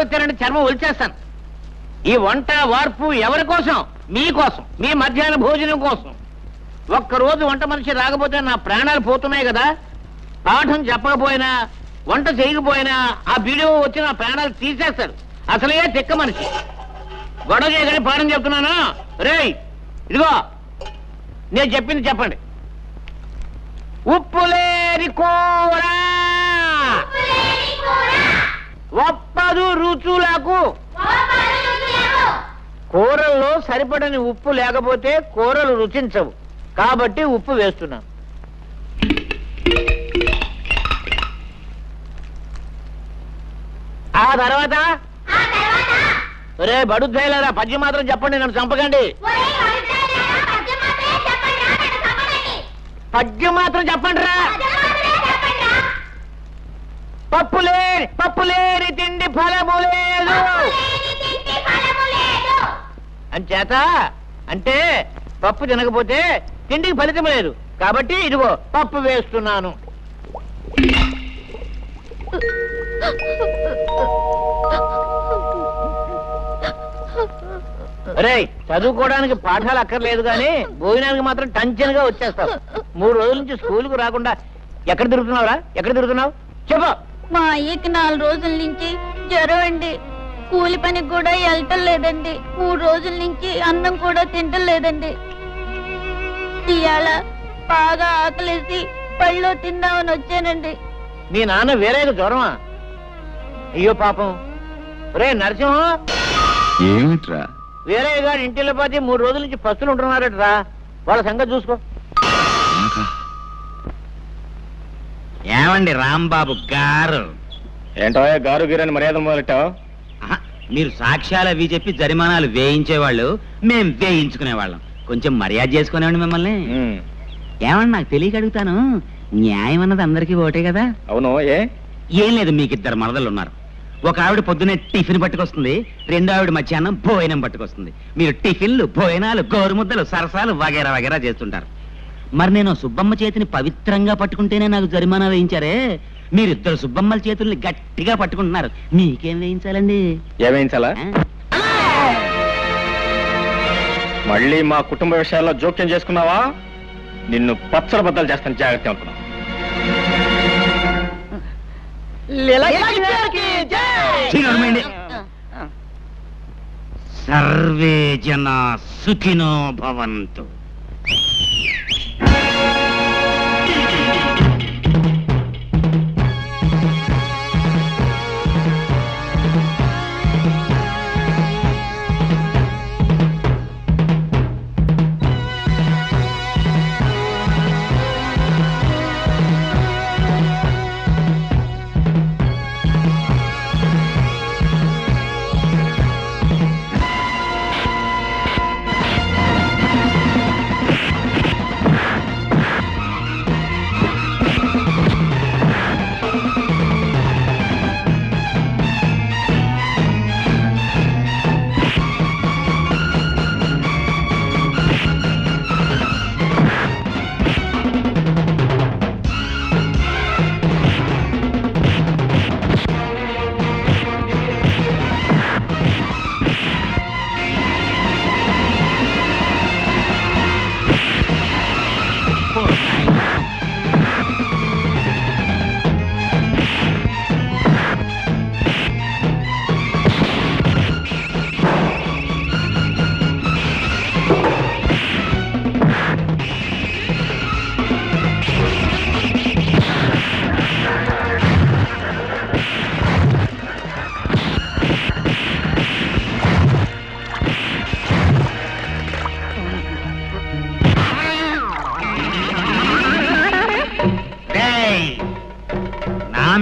వచ్చారంటే చర్మం ఒలిచేస్తాను. ఈ వంట వార్పు ఎవరి కోసం? మీకోసం, మీ మధ్యాహ్న భోజనం కోసం. ఒక్కరోజు వంట మనిషి రాకపోతే నా ప్రాణాలు పోతున్నాయి కదా. పాఠం చెప్పకపోయినా, వంట చేయకపోయినా ఆ వీడియో వచ్చి నా ప్రాణాలు తీసేస్తారు. అసలే తిక్క మనిషి. గొడవ చేయగానే పాఠం చెప్తున్నాను. రేయ్ ఇదిగో నేను చెప్పింది చెప్పండి. ఉప్పులేని కూర ఒప్పదు రుచులకు. కూరల్లో సరిపడని ఉప్పు లేకపోతే కూరలు రుచించవు. కాబట్టి ఉప్పు వేస్తున్నాను. ఆ తర్వాత రే బడుద్దాయిలారా పద్యం మాత్రం చెప్పండి, నన్ను చంపకండి. పద్యం మాత్రం చెప్పండి రా. పప్పులేని తిండి ఫలము లేదు అంచేత, అంటే పప్పు తినకపోతే తిండికి ఫలితం లేదు. కాబట్టి ఇదిగో పప్పు వేస్తున్నాను. రే చదువుకోవడానికి పాఠాలు అక్కర్లేదు కానీ భోజనానికి మాత్రం టెన్షన్గా వచ్చేస్తావు. 3 రోజుల నుంచి స్కూల్కు రాకుండా ఎక్కడ తిరుగుతున్నావురా? ఎక్కడ తిరుగుతున్నావు చెప్పు. మా అయ్యకి 4 రోజుల నుంచి జ్వరం అండి. కూలి పనికి కూడా వెళ్ళటం లేదండి. 3 రోజుల నుంచి అన్నం కూడా తింటం లేదండి. ఇవాళ బాగా ఆకలేసి పళ్ళు తిందామని వచ్చానండి. మీ నాన్న వేరేగా జ్వరమా? అయ్యో పాపం. రే నరసింహం, ఏమిట్రా? వేరే గారు ఇంటిలో పోతే 3 రోజుల నుంచి పస్తులు ఉంటున్నారటరా. వాళ్ళ సంగతి చూసుకో. ఏమండి రాంబాబు గారు? ఏంటో గారు గిరని మర్యాద మొదలెట్టావు? మీరు సాక్ష్యాలు అవి చెప్పి జరిమానాలు వేయించేవాళ్ళు, మేం వేయించుకునేవాళ్ళం. కొంచెం మర్యాద చేసుకునేవాడి మిమ్మల్ని. ఏమన్నా నాకు తెలియక అడుగుతాను, న్యాయం అన్నది అందరికీ ఒకటే కదా? అవును. ఏం లేదు, మీకు 2 మరదలు ఉన్నారు. ఒక ఆవిడ పొద్దునే టిఫిన్ పట్టుకొస్తుంది, 2వ ఆవిడ మధ్యాహ్నం భోజనం పట్టుకొస్తుంది. మీరు టిఫిన్లు, భోజనాలు, గోరుముద్దలు, సరసాలు వగేరా వగేరా చేస్తుంటారు. మరి నేను సుబ్బమ్మ చేతిని పవిత్రంగా పట్టుకుంటేనే నాకు జరిమానా వేయించారే. మీరిద్దరు సుబ్బమ్మల చేతుల్ని గట్టిగా పట్టుకుంటున్నారు, మీకేం వేయించాలండి? ఏమేయించాలా? మళ్ళీ మా కుటుంబ విషయాల్లో జోక్యం చేసుకున్నావా నిన్ను పచ్చల బద్దలు చేస్తాను, జాగ్రత్త అనుకున్నా. సర్వే జన సుఖినో భవంతు.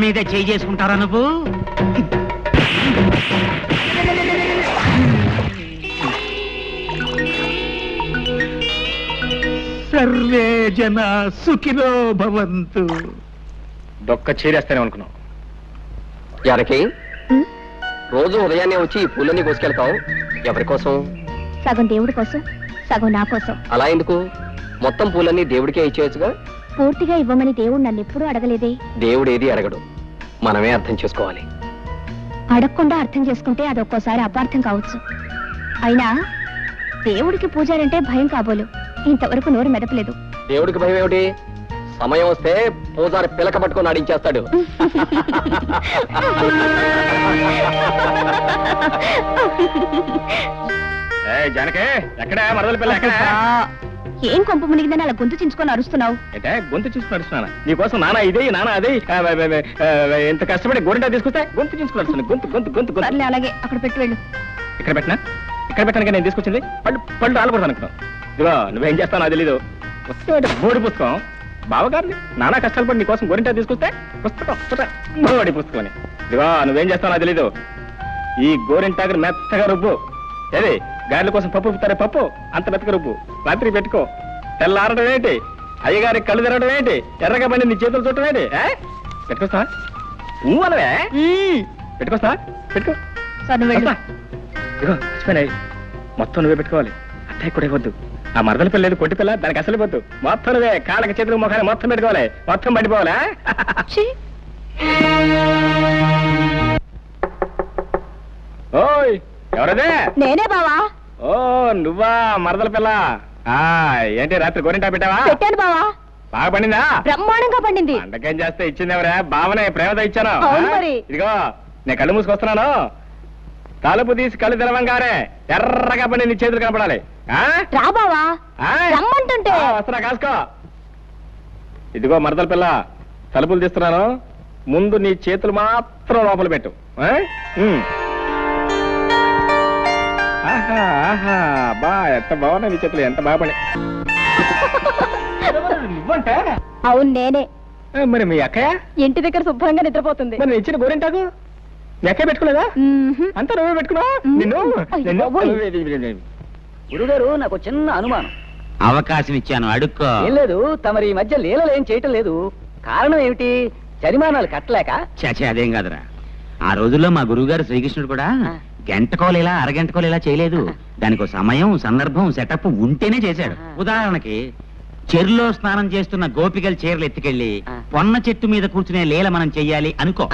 మీద చేయి చేసుకుంటారా నువ్వు? సర్వే జన సుఖినో భవంతు. దొక్క చేరేస్తానే అనుకున్నావు. యారకి రోజు ఉదయాన్నే వచ్చి ఈ పూలన్నీ కోసుకెళ్తావు, ఎవరి కోసం? సగం దేవుడి కోసం, సగం నా కోసం. అలా ఎందుకు? మొత్తం పూలన్నీ దేవుడికే ఇచ్చేయచ్చుగా. పూర్తిగా ఇవ్వమని దేవుడు నన్ను ఎప్పుడూ అడగలేదే. దేవుడు ఏది అడగడు, మనమే అర్థం చేసుకోవాలి. అడగకుండా అర్థం చేసుకుంటే అది ఒక్కోసారి అపార్థం కావచ్చు. అయినా దేవుడికి పూజారంటే భయం కాబోలు. ఇంతవరకు నోరు మెదపలేదు. దేవుడికి భయం ఏమిటి? సమయం వస్తే పూజారి పిలక పట్టుకొని ఆడించేస్తాడు. జానకే ఎక్కడ మరదల పిల్ల ఎక్కడ? ఏం కొంప మునిగిందని అలా గొంతు చించుకొని అరుస్తున్నావు? అంటే గొంతు చూసుకుని అడుస్తున్నాను నీకోసం. నానా ఇదే నానా అదే ఎంత కష్టపడి గోరింటా తీసుకొస్తే గొంతు చూసుకుని అడుస్తున్నాను. గొంతు గొంతు గొంతు గొంతు. అలాగే అక్కడ పెట్టి వెళ్ళు. ఇక్కడ పెట్టినా? ఇక్కడ పెట్టడానికి నేను తీసుకొచ్చింది పళ్ళు పళ్ళు రాలకూడదు అనుకున్నాను. ఇదిగో నువ్వేం చేస్తావు నాకు తెలీదు. బోడి పుస్తకం బావగారిని నానా కష్టాలు పడి నీకోసం గోరింటా తీసుకొస్తే పుస్తకం బోడి పుస్తకం అని. ఇదిగో నువ్వేం చేస్తావు నాకు తెలీదు. ఈ గోరింటాకు మెత్తగా రుబ్బు. ఏది గారెల కోసం పప్పు పుత్తారే పప్పు అంత మెత్తగా రుబ్బు. రాత్రి పెట్టుకో. తెల్లారడం ఏంటి? అయ్యగారి కళ్ళు తెరవడం ఏంటి? ఎర్రగా పని నీ చేతులు చుట్టం ఏంటి? పెట్టుకొస్తా అనవే పెట్టుకొస్తా పెట్టుకో. ఇదిగో మర్చిపోయినాయి మొత్తం నువ్వే పెట్టుకోవాలి. అత్తయ్య కూడా ఇవ్వద్దు. ఆ మరదల పిల్ల లేదు కొట్టి పిల్ల దానికి అసలు ఇవ్వద్దు. మొత్తం నువ్వే కాళ్ళకి చేతులు ముఖాన్ని మొత్తం పెట్టుకోవాలి. మొత్తం పడిపోవాలా? ఓయ్ ఎవరదే? నేనే బావా. ఓ నువ్వా మరదల పిల్ల? ఏంటి రాత్రి గోరింటా పెట్టావా? పెట్టాను బావా. బాగా పండిందా? బ్రహ్మాండంగా పండింది. అండకేం చేస్తే ఇచ్చింది ఎవరా? బావనే ప్రేమతో ఇచ్చాను. అవును మరి. ఇదిగో నేను కళ్ళు మూసుకొస్తున్నాను. తలుపు తీసి కళ్ళు తెరవంగానే ఎర్రగా పని నీ చేతులు కనపడాలి. రా బావా రమ్మంటుంటే. వస్తున్నా కాసుకో. ఇదిగో మరదల పిల్ల తలుపులు తీస్తున్నాను. ముందు నీ చేతులు మాత్రం లోపల పెట్టు. ఆహా ఆహా బా ఎంత బాగున్నాయి నీ చేతులు. ఎంత బాగా పని. నువ్వంటే? అవును నేనే. మరి మీ అక్కయ్య ఇంటి దగ్గర శుభ్రంగా నిద్రపోతుంది. మరి ఇచ్చిన గోరింటాకు మీ అక్కయ్య పెట్టుకోలేదా? అంతా నువ్వే పెట్టుకున్నావు. గురుగారు నాకు చిన్న అనుమానం. అవకాశం ఇచ్చాను అడుక్కో. ఏం లేదు, తమరి ఈ మధ్య లీలలు ఏం చేయటం లేదు. కారణం ఏమిటి? జరిమానాలు కట్టలేక? చాచే అదేం కాదురా. ఆ రోజుల్లో మా గురువుగారు శ్రీకృష్ణుడు కూడా గంటకోలేలా అరగంటకోలేలా చేయలేదు. దానికి సమయం సందర్భం సెటప్ ఉంటేనే చేశాడు. ఉదాహరణకి చెరులో స్నానం చేస్తున్న గోపికల చీరలు ఎత్తుకెళ్లి పొన్న చెట్టు మీద కూర్చునే లీల మనం చెయ్యాలి అనుకో.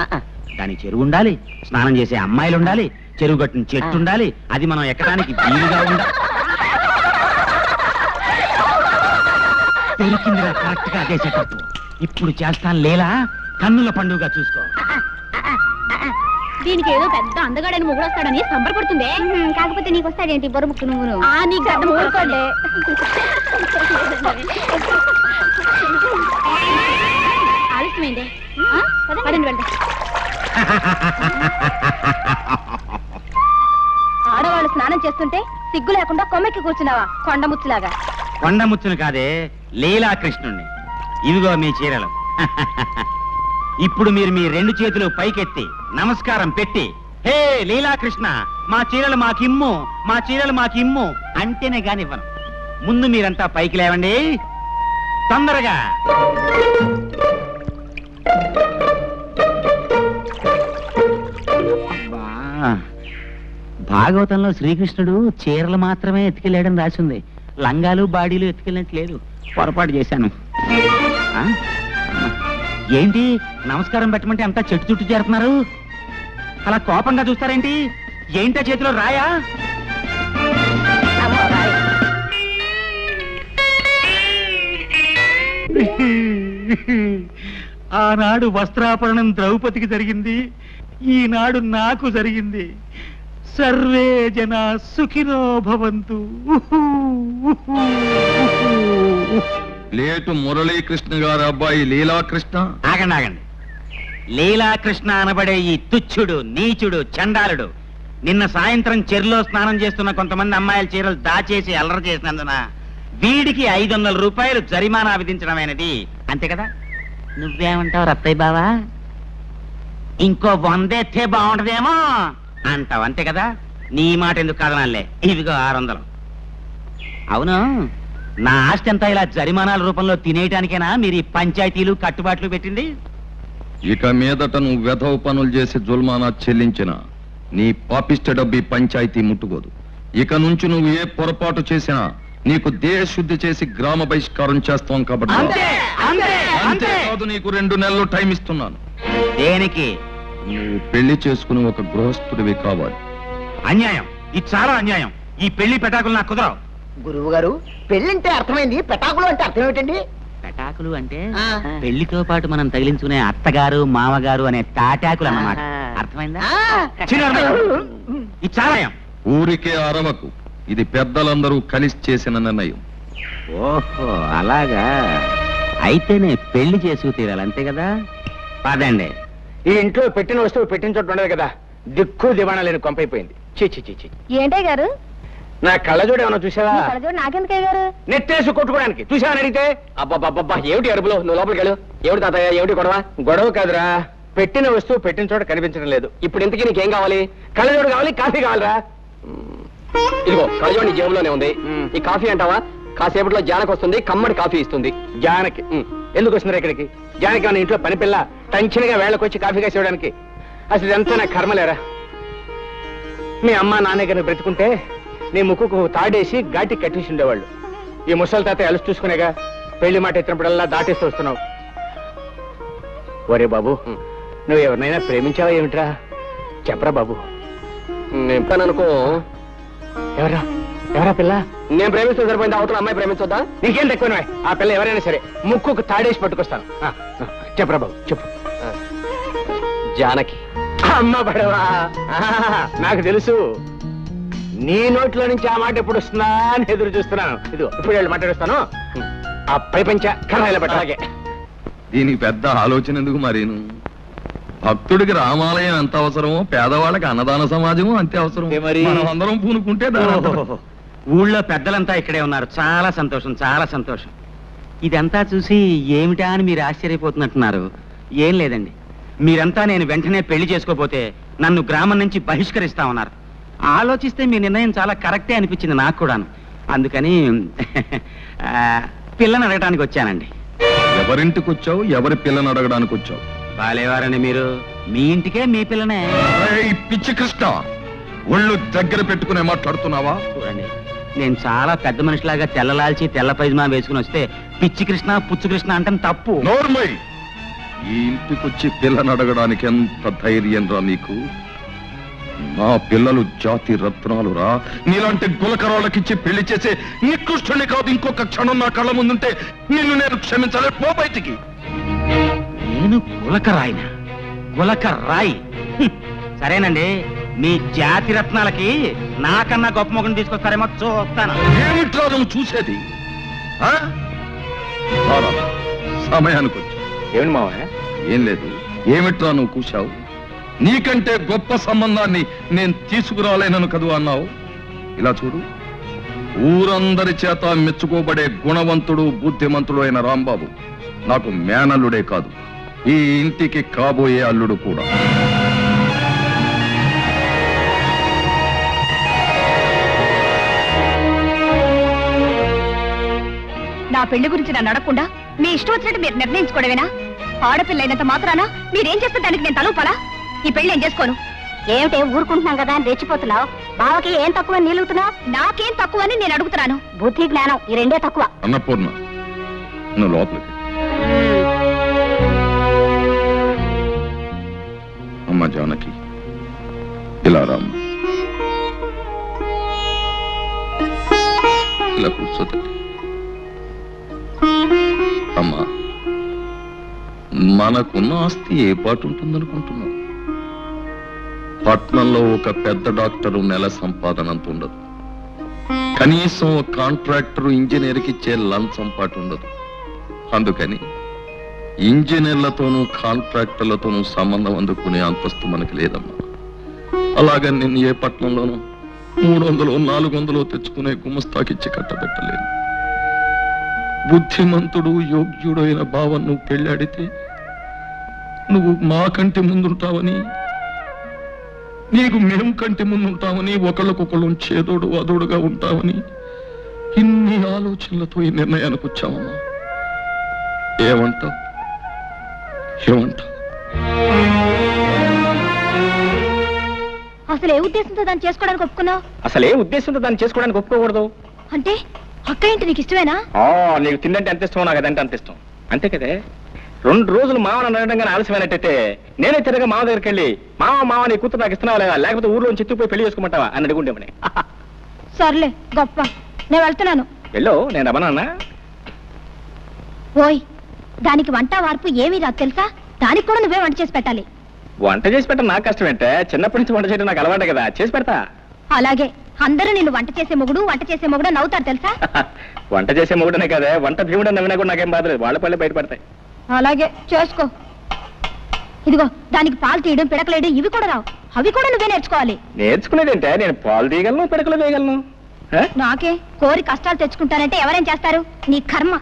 దాని చెరువు ఉండాలి, స్నానం చేసే అమ్మాయిలు ఉండాలి, చెరువు కట్టిన చెట్టు ఉండాలి. అది మనం ఎక్కడానికి వీలుగా ఉండాలి. దొరికిందిరా కరెక్ట్ గా అదే సెటప్. ఇప్పుడు చేస్తాను లీల, కన్నుల పండుగ చూసుకో. దీనికి ఏదో పెద్ద అందగాడని మొగుడు వస్తాడని సంబరపడుతుంది. కాకపోతే నీకు వస్తాడేంటి బొర ముక్కు నువ్వు? నీకు పెద్ద ఊరుకోండి. ఆలస్యమైంది. ఆడవాళ్ళు స్నానం చేస్తుంటే సిగ్గు లేకుండా కొమ్మెక్కి కూర్చున్నావా కొండముచ్చులాగా? కొండముచ్చును కాదే, లీలాకృష్ణుణ్ణి. ఇవిగో మీ చీరలు. ఇప్పుడు మీరు మీ రెండు చేతులు పైకెత్తి నమస్కారం పెట్టి హే లీలాకృష్ణ మా చీరలు మాకిమ్ము, మా చీరలు మాకిమ్ము అంటేనే కానివ్వను. ముందు మీరంతా పైకి లేవండి తొందరగా. భాగవతంలో శ్రీకృష్ణుడు చీరలు మాత్రమే ఎత్తుకెళ్ళాడని రాసింది. లంగాలు బాడీలు ఎత్తుకెళ్ళినట్లేదు. పొరపాటు చేశాను. ఏంటి నమస్కారం పెట్టమంటే అంతా చెట్టు చుట్టూ చేరుతున్నారు? అలా కోపంగా చూస్తారేంటి? ఏంటా చేతిలో రాయా? ఆనాడు వస్త్రాపరణం ద్రౌపదికి జరిగింది, ఈనాడు నాకు జరిగింది. సర్వే జన సుఖినో భవంతు. లేటు మురళీకృష్ణ గారు అబ్బాయి లీలాకృష్ణ. ఆగండి ఆగండి. లీలాకృష్ణ అనబడే ఈ తుచ్చుడు నీచుడు చండాలుడు నిన్న సాయంత్రం చెరులో స్నానం చేస్తున్న కొంతమంది అమ్మాయిల చీరలు దాచేసి అల్లరి చేసినందున వీడికి 500 రూపాయలు జరిమానా విధించడమైనది. అంతే కదా? నువ్వేమంటావు రత్తయ్య బావా? ఇంకో 100 ఎత్తే బాగుంటదేమో అంటావు. అంతే కదా? నీ మాట ఎందుకు కాదనాలే. ఇదిగో 600. అవును, నా ఆస్తి అంతా ఇలా జరిమానాల రూపంలో తినేయటానికేనా మీరు ఈ పంచాయతీలు కట్టుబాట్లు పెట్టింది? ఇక మీదట నువ్వు వెధవ పనులు చేసి జుల్మానా చెల్లించిన నీ పాపిష్ట డబ్బి పంచాయతీ ముట్టుకోదు. ఇక నుంచి నువ్వు ఏ పొరపాటు చేసినా నీకు దేశశుద్ధి చేసి గ్రామ బహిష్కారం చేస్తాం. కాబట్టి అంతేకాదు, నీకు 2 నెలలు టైం ఇస్తున్నాను. దేనికి? నువ్వు పెళ్లి చేసుకుని ఒక గృహస్థుడివి కావాలి. అన్యాయం, ఇది చాలా అన్యాయం. ఈ పెళ్లి పెటాకులు నాకు కుదరవు. గురువు గారు, పెళ్ళంటే అర్థమైంది, పెటాకులు అంటే అర్థం ఏమిటండి? పెటాకులు అంటే పెళ్లితో పాటు మనం తగిలించుకునే అత్తగారు మామగారు అనే తాటాకులు అన్నమాట. అర్థమైందా? ఇది చాలా ఊరికే అరవకు. ఇది పెద్దలందరూ కలిసి చేసిన నిర్ణయం. ఓహో అలాగా, అయితేనే పెళ్లి చేసుకు తీరాలి, అంతే కదా? పదండి. ఈ ఇంట్లో పెట్టిన వస్తువు పెట్టిన చోట ఉండదు కదా, దిక్కు దివాణా లేని కొంపైపోయింది. చీ. ఏంటే గారు? నా కళ్ళజోడు ఏమన్నా చూసావా? నాకెందుకే గారు? నెట్టేసి కొట్టుకోవడానికి చూసావని అడిగితే అబ్బాబ్బా ఏమిటి అరుపులో? నువ్వు లోపలికి వెళ్ళు. ఏమిటి తాతయ్య, ఏమిటి గొడవ? గొడవ కాదురా, పెట్టిన వస్తువు పెట్టిన చోట కనిపించడం లేదు. ఇప్పుడు ఇంతకీ నీకేం కావాలి? కళ్ళజోడు కావాలి, కాఫీ కావాలరా? ఇదిగో కళ్ళజోడు నీ జేబులోనే ఉంది. ఈ కాఫీ అంటావా? కాసేపట్లో జానకి వస్తుంది, కమ్మడి కాఫీ ఇస్తుంది. జానకి ఎందుకు వస్తున్నారు ఇక్కడికి? జానకి మన ఇంట్లో పని పిల్ల టెన్షన్గా వేళకొచ్చి కాఫీ కాసి ఇవ్వడానికి. అసలు ఇదంతా నా కర్మలేరా? మీ అమ్మ నాన్న గారిని బ్రతుకుంటే నీ ముక్కుకు తాడేసి ఘాటి కట్టేసి ఉండేవాళ్ళు. ఈ ముసలి తాత అలసి చూసుకునేగా పెళ్లి మాట ఎత్తినప్పుడల్లా దాటేస్తూ వస్తున్నావు. ఒరే బాబు, నువ్వు ఎవరినైనా ప్రేమించావా ఏమిట్రా? చెప్పరా బాబు. నేను అనుకో. ఎవరా పిల్ల? నేను ప్రేమిస్తే సరిపోయింది, అవతల అమ్మాయి ప్రేమించొద్దా? నీకేం తక్కువ. ఆ పిల్ల ఎవరైనా సరే ముక్కుకు తాడేసి పట్టుకొస్తాను. చెప్పరా బాబు, చెప్పు. జానకి. అమ్మ బడవా, నాకు తెలుసు. నీ నోట్లో నుంచి ఆ మాట ఎప్పుడు వస్తుందా అని ఎదురు చూస్తున్నాను. ఇదిగో ఇప్పుడు వెళ్ళి మాట్లాడుస్తాను. ఆ పై పంచ కళాయిల పట్టాగే. దీనికి పెద్ద ఆలోచన ఎందుకు మరీను? భక్తుడికి రామాలయం ఎంత అవసరమో పేదవాళ్ళకి అన్నదాన సమాజము అంతే అవసరం. మనం అందరం పూనుకుంటే ఊళ్ళో పెద్దలంతా ఇక్కడే ఉన్నారు. చాలా సంతోషం, చాలా సంతోషం. ఇదంతా చూసి ఏమిటా అని మీరు ఆశ్చర్యపోతున్నట్టున్నారు. ఏం లేదండి, మీరంతా నేను వెంటనే పెళ్లి చేసుకోపోతే నన్ను గ్రామం నుంచి బహిష్కరిస్తా ఉన్నారు. ఆలోచిస్తే మీ నిర్ణయం చాలా కరెక్టే అనిపించింది నాకు కూడాను. అందుకని పిల్లని అడగడానికి వచ్చానండి. ఎవరింటికి వచ్చావు? ఎవరి పిల్లని అడగడానికి వచ్చావు? బాలేవారని మీరు, మీ ఇంటికే మీ పిల్లనే. పిచ్చి కృష్ణ, ఒళ్ళు దగ్గర పెట్టుకునే మాట్లాడుతున్నావా? చూడండి, నేను చాలా పెద్ద మనిషిలాగా తెల్లలాల్చి తెల్ల పైజమా వేసుకుని వస్తే పిచ్చి కృష్ణ పుచ్చు కృష్ణ అంటే తప్పు. నోర్మై, ఈ ఇంటికొచ్చి పిల్లని అడగడానికి ఎంత ధైర్యం రా నీకు? నా పిల్లలు జాతి రత్నాలు రా. నీలాంటి గులకరాళ్ళకిచ్చి పెళ్లి చేసే నికృష్టుని కాదు. ఇంకొక క్షణం నా కళ్ళ ముందుంటే నిన్ను నేను క్షమించలే. పో బయటికి. నేను గులకరాయినా? గులకరాయి? సరేనండి, మీ జాతి రత్నాలకి నాకన్నా గొప్ప మొగను తీసుకొస్తారేమో చూస్తాను. ఏమిట్రా నువ్వు చూసేది? సమయానికి వచ్చి ఏమిటి మావయ్య? ఏం లేదు. ఏమిట్రా నువ్వు కూర్చావు? నీకంటే గొప్ప సంబంధాన్ని నేను తీసుకురాలేనను కదూ అన్నావు. ఇలా చూడు, ఊరందరి చేత మెచ్చుకోబడే గుణవంతుడు బుద్ధిమంతుడు అయిన రాంబాబు నాకు మేనల్లుడే కాదు, ఈ ఇంటికి కాబోయే అల్లుడు కూడా. నా పెళ్లి గురించి నన్ను అడగకుండా మీ ఇష్టం వచ్చినట్టు మీరు నిర్ణయించుకోవడమేనా? ఆడపిల్ల అయినంత మాత్రానా మీరేం చేస్తే దానికి నేను తలూపాలా? ఈ పెళ్లి నేను చేసుకోను. ఏమిటే ఊరుకుంటున్నాం కదా అని రెచ్చిపోతున్నావు? బావకి ఏం తక్కువ నిలుగుతున్నావు? నాకేం తక్కువ అని నేను అడుగుతున్నాను. బుద్ధి జ్ఞానం ఈ రెండే తక్కువ. అన్నపూర్ణ, నువ్వు లోపలికి. అమ్మ జానకి, ఇలా రామ్మ. ఇలా కూర్చోతండి. అమ్మా, మనకున్న ఆస్తి ఏ పాటు ఉంటుందనుకుంటున్నావు? పట్నంలో ఒక పెద్ద డాక్టరు నెల సంపాదన అంత ఉండదు. కనీసం ఒక కాంట్రాక్టర్ ఇంజనీర్కి ఇచ్చే లంచం పాటు ఉండదు. అందుకని ఇంజనీర్లతోనూ కాంట్రాక్టర్లతోనూ సంబంధం అందుకునే అంతస్తు మనకి లేదమ్మా. అలాగని నేను ఏ పట్నంలోనూ 300 400 తెచ్చుకునే గుమస్తాకిచ్చి కట్టబెట్టలేదు. బుద్ధిమంతుడు యోగ్యుడు అయిన భావం నువ్వు పెళ్ళాడితే నువ్వు మా కంటి ముందుంటావని, నీకు మేము కంటి ముందుంటామని, ఒకళ్ళకొకళ్ళు చేదోడు అదోడుగా ఉంటామని ఇన్ని ఆలోచనలతో ఈ నిర్ణయానికి వచ్చామమ్మా. ఏమంటావు? అసలు ఏ ఉద్దేశంతో దాన్ని చేసుకోవడానికి ఒప్పుకున్నావు? అసలు ఏ ఉద్దేశంతో దాన్ని చేసుకోవడానికి ఒప్పుకోకూడదు అంటే అక్క ఏంటి నీకు ఇష్టమేనా? నీకు తిండంటే ఎంత ఇష్టమో నాకు అదంటే అంత ఇష్టం. అంతే కదే. 2 రోజులు మామని అనడంగానే ఆలస్యమైనట్టయితే నేనే తిరగా మామ దగ్గరికి వెళ్ళి మామ నీ కూతురు నాకు ఇస్తున్నావా లేదా, లేకపోతే ఊర్లోంచి ఎత్తుకుపోయి పెళ్లి చేసుకోమంటావా అని అడుగుండేమని. సర్లే గొప్ప, నేను వెళ్తున్నాను. వెళ్ళు, నేను రమణన్నా. ఓయ్, దానికి వంట వార్పు ఏమీ రాదు తెలుసా? దానికి కూడా నువ్వే వంట చేసి పెట్టాలి. వంట చేసి పెట్టడం నాకు కష్టం ఏంటే, చిన్నప్పటి నుంచి వంట చేయడం నాకు అలవాటే కదా, చేసి పెడతా. అలాగే అందరూ నిన్ను వంట చేసే మొగుడు నవ్వుతారు తెలుసా? వంట చేసే మొగుడనే కదా, వంట భీముడు నవ్వినా కూడా నాకేం బాధలేదు, వాళ్ళ పళ్ళే బయటపడతాయి. అలాగే చేసుకో. ఇదిగో, దానికి పాలు తీయడం, పిడకలేయడం ఇవి కూడా రావు, అవి కూడా నువ్వే నేర్చుకోవాలి. నేర్చుకునేదేంటే, నేను పాలు తీయగలను, పిడకలు వేయగలను. నాకే కోరి కష్టాలు తెచ్చుకుంటానంటే ఎవరేం చేస్తారు? నీ కర్మ.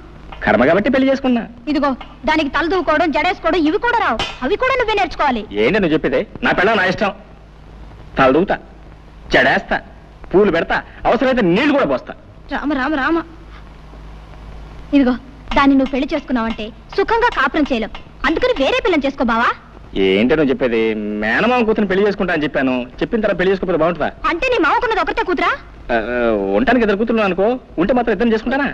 కర్మ కాబట్టి పెళ్లి చేసుకున్నా. ఇదిగో, దానికి తల దూకోవడం, జడేసుకోవడం ఇవి కూడా రావు, అవి కూడా నువ్వే నేర్చుకోవాలి. ఏంటి నువ్వు చెప్పేది? నా పిల్ల నా ఇష్టం. తల దూతా, జడేస్తా, పూలు పెడతా, అవసరమైతే నీళ్లు కూడా పోస్తా. రామ రామ రామ. ఇదిగో, దాన్ని నువ్వు పెళ్లి చేసుకున్నావంటే సుఖంగా కాపురం చేయలేవు, అందుకని వేరే పిల్లని చేసుకో బావా. ఏంటి నువ్వు చెప్పేది? మేనమామ కూతురు పెళ్లి చేసుకుంటా అని చెప్పాను, చెప్పిన తర్వాత పెళ్లి చేసుకోకపోతే బాగుంటుందా? అంటే నీ మామకున్నది ఒకటే కూతురా? ఉండటానికి 2 కూతురు అనుకో, ఉంటే మాత్రం 2 చేసుకుంటానా?